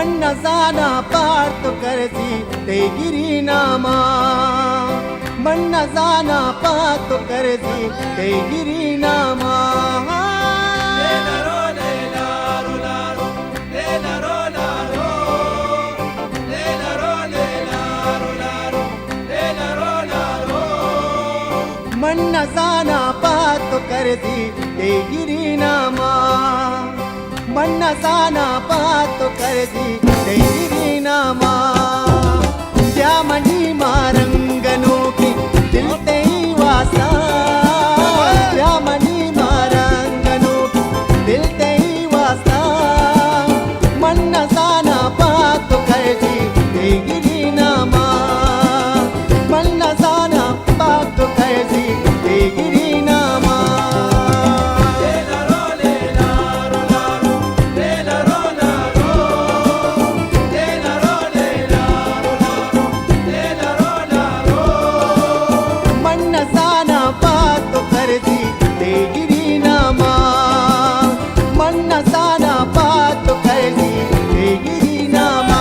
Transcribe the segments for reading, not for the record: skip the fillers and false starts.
मन्न जाना पार तो करती ते गिरी नामा मन्न जाना पार तो करती ते गिरी नामा मन्न जाना पार तो करती ते गिरी नामा मन्न जाना पार तो करती ते गिरी नामा त्या मनी मारंगनो की दिल ते वासा त्या मनी मारंगनो की दिल ते वासा मन्न जाना पार तो करती ते गिरी नामा मन्न जाना पार तो करती ते गिरी नामा मन्न जाना पार तो करती ते गिरी नामा मन्न जाना पार तो करती ते गिरी नामा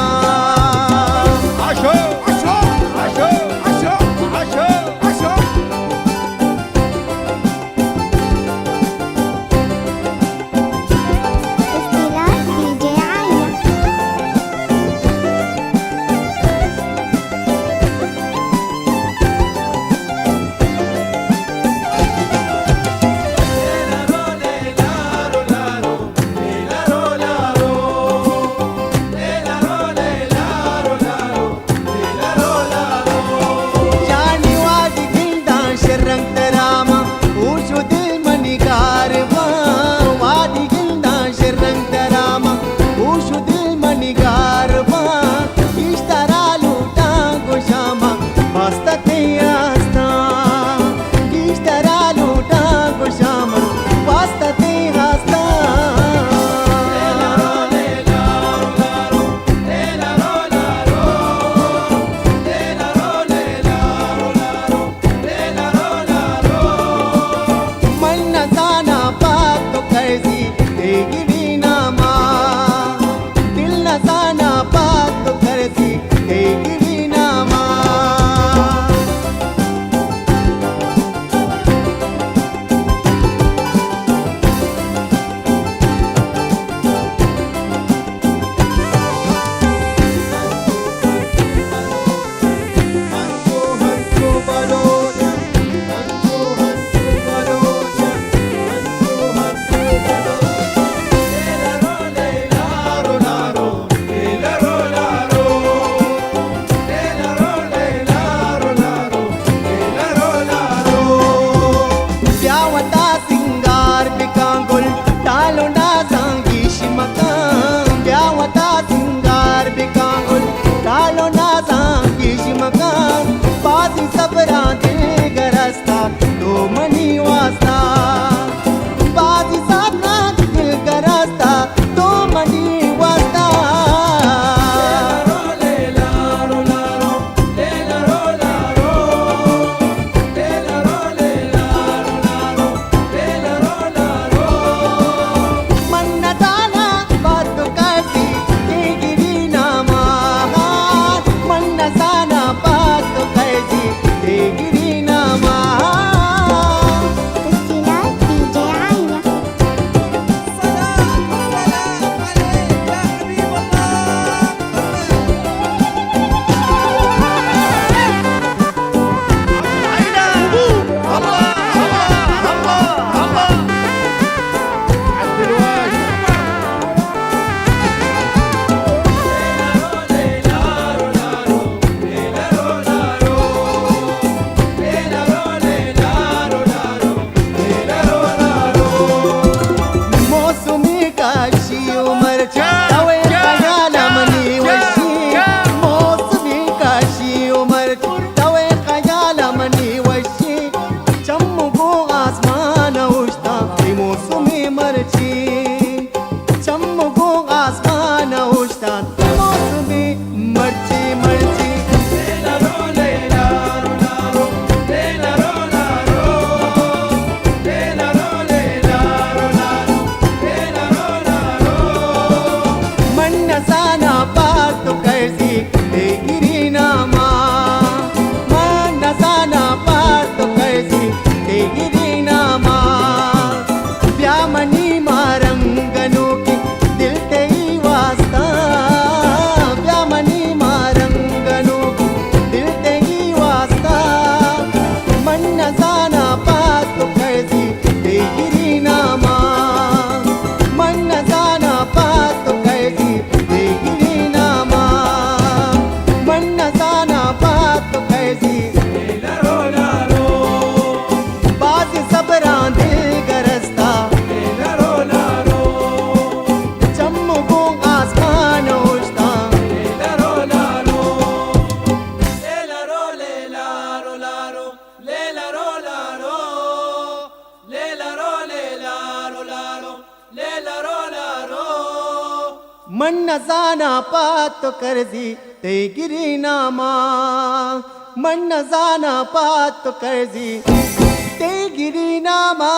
मन न जाना पात कर्जी ते गिरी नामा मन न जाना पात कर्जी ते गिरी नामा